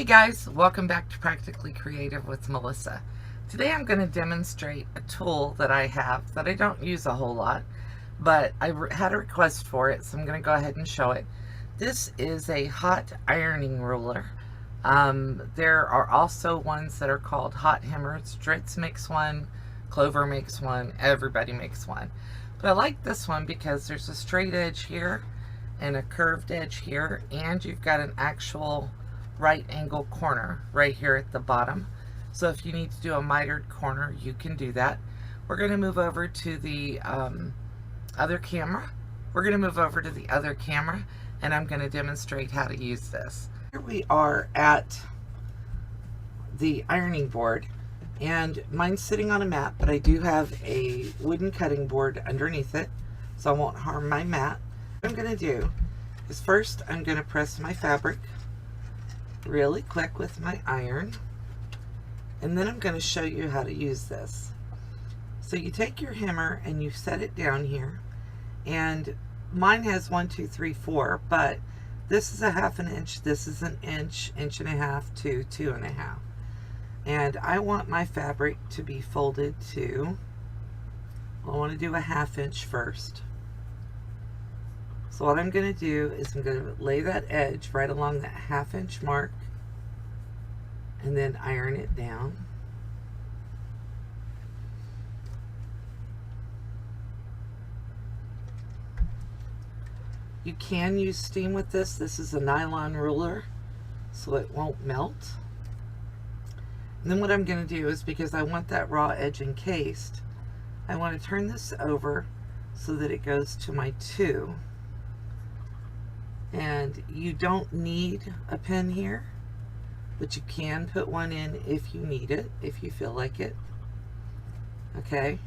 guys, welcome back to Practically Creative with Melissa. Today I'm going to demonstrate a tool that I have that I don't use a whole lot, but I had a request for it, so I'm going to go ahead and show it. This is a hot ironing ruler. There are also ones that are called hot hammers. Dritz makes one, Clover makes one, everybody makes one. But I like this one because there's a straight edge here and a curved edge here, and you've got an actual right angle corner right here at the bottom. So if you need to do a mitered corner, you can do that. We're going to move over to the other camera. And I'm going to demonstrate how to use this. Here we are at the ironing board, and mine's sitting on a mat, but I do have a wooden cutting board underneath it, so I won't harm my mat. What I'm going to do is first I'm going to press my fabric really quick with my iron, and then I'm going to show you how to use this. So you take your hammer and you set it down here, and mine has 1, 2, 3, 4, but this is a 1/2 inch, this is an inch, 1.5 to 2.5, and I want my fabric to be folded to, I want to do a 1/2 inch first. So what I'm going to do is I'm going to lay that edge right along that 1/2 inch mark and then iron it down. You can use steam with this. This is a nylon ruler, so it won't melt. And then what I'm going to do is, because I want that raw edge encased, I want to turn this over so that it goes to my 2. And you don't need a pin here, but you can put one in if you need it, if you feel like it. Okay,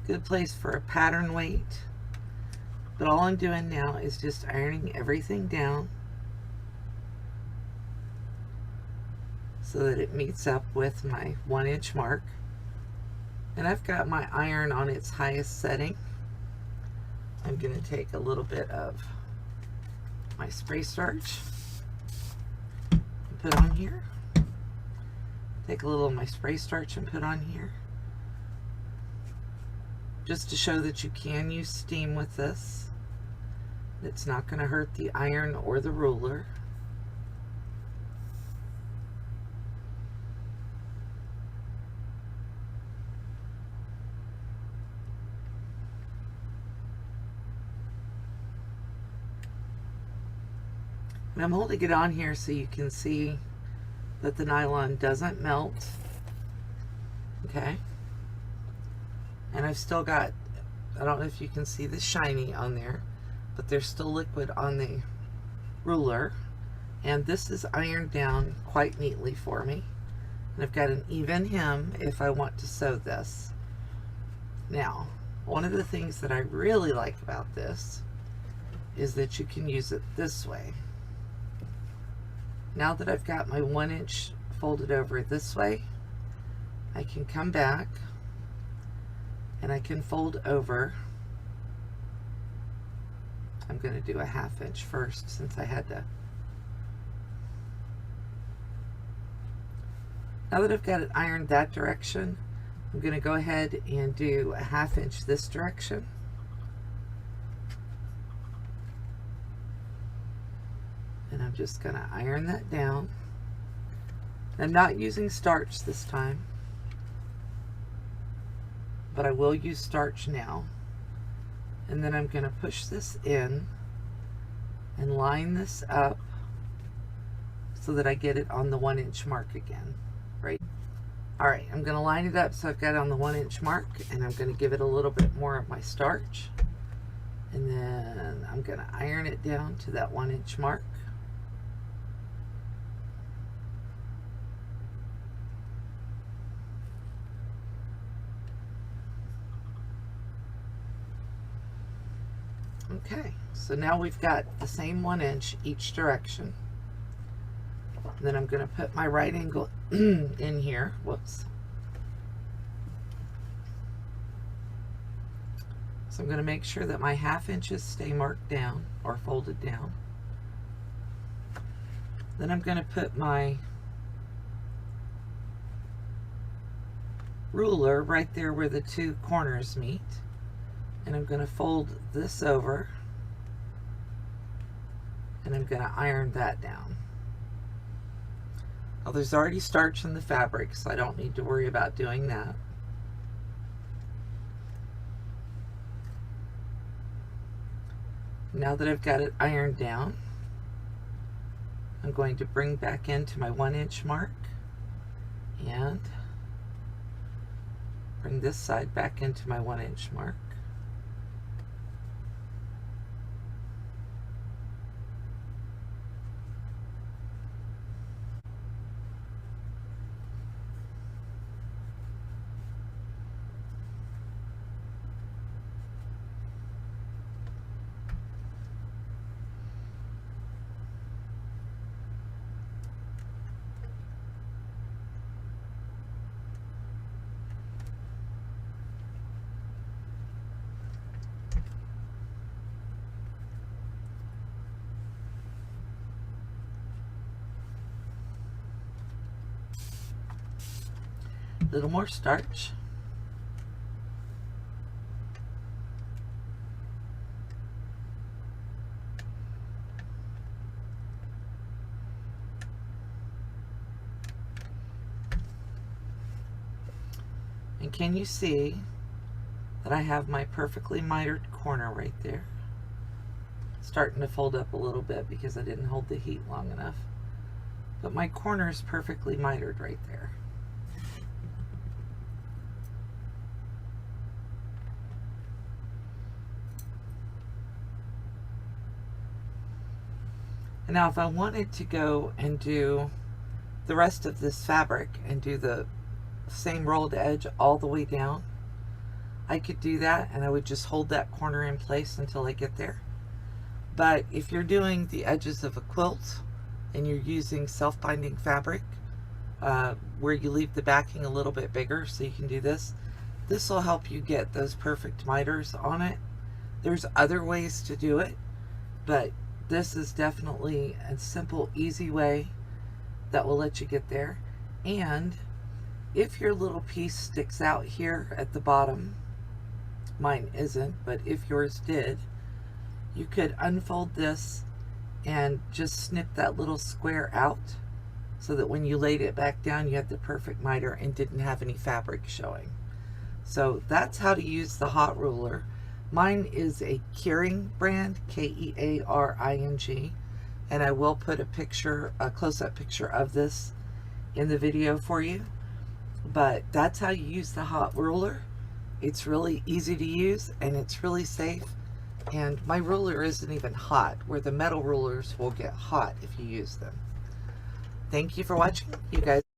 good place for a pattern weight. But all I'm doing now is just ironing everything down so that it meets up with my 1 inch mark. And I've got my iron on its highest setting. I'm going to take a little bit of my spray starch and put on here. Take a little of my spray starch and put on here, just to show that you can use steam with this. It's not going to hurt the iron or the ruler. And I'm holding it on here so you can see that the nylon doesn't melt. Okay. And I've still got, I don't know if you can see the shiny on there, but there's still liquid on the ruler. And this is ironed down quite neatly for me. And I've got an even hem if I want to sew this. Now, one of the things that I really like about this is that you can use it this way. Now that I've got my 1 inch folded over this way, I can come back and I can fold over. I'm going to do a 1/2 inch first since I had to. Now that I've got it ironed that direction, I'm going to go ahead and do a 1/2 inch this direction. And I'm just going to iron that down. I'm not using starch this time, but I will use starch now. And then I'm going to push this in and line this up so that I get it on the 1 inch mark again. Right? Alright, I'm going to line it up so I've got it on the 1 inch mark, and I'm going to give it a little bit more of my starch. And then I'm going to iron it down to that 1 inch mark. Okay, so now we've got the same 1 inch each direction. And then I'm going to put my right angle in here. Whoops. So I'm going to make sure that my 1/2 inches stay marked down or folded down. Then I'm going to put my ruler right there where the two corners meet, and I'm going to fold this over, and I'm going to iron that down. Now there's already starch in the fabric, so I don't need to worry about doing that. Now that I've got it ironed down, I'm going to bring back into my 1-inch mark and bring this side back into my 1-inch mark. A little more starch. And can you see that I have my perfectly mitered corner right there? Starting to fold up a little bit because I didn't hold the heat long enough. But my corner is perfectly mitered right there. And now if I wanted to go and do the rest of this fabric and do the same rolled edge all the way down, I could do that, and I would just hold that corner in place until I get there. But if you're doing the edges of a quilt and you're using self-binding fabric, where you leave the backing a little bit bigger so you can do this, this will help you get those perfect miters on it. There's other ways to do it, but this is definitely a simple, easy way that will let you get there. And if your little piece sticks out here at the bottom, mine isn't, but if yours did, you could unfold this and just snip that little square out so that when you laid it back down, you had the perfect miter and didn't have any fabric showing. So that's how to use the hot ruler. Mine is a Kearing brand, K-E-A-R-I-N-G, and I will put a picture, a close-up picture of this in the video for you. But that's how you use the hot ruler. It's really easy to use and it's really safe. And my ruler isn't even hot, where the metal rulers will get hot if you use them. Thank you for watching, you guys.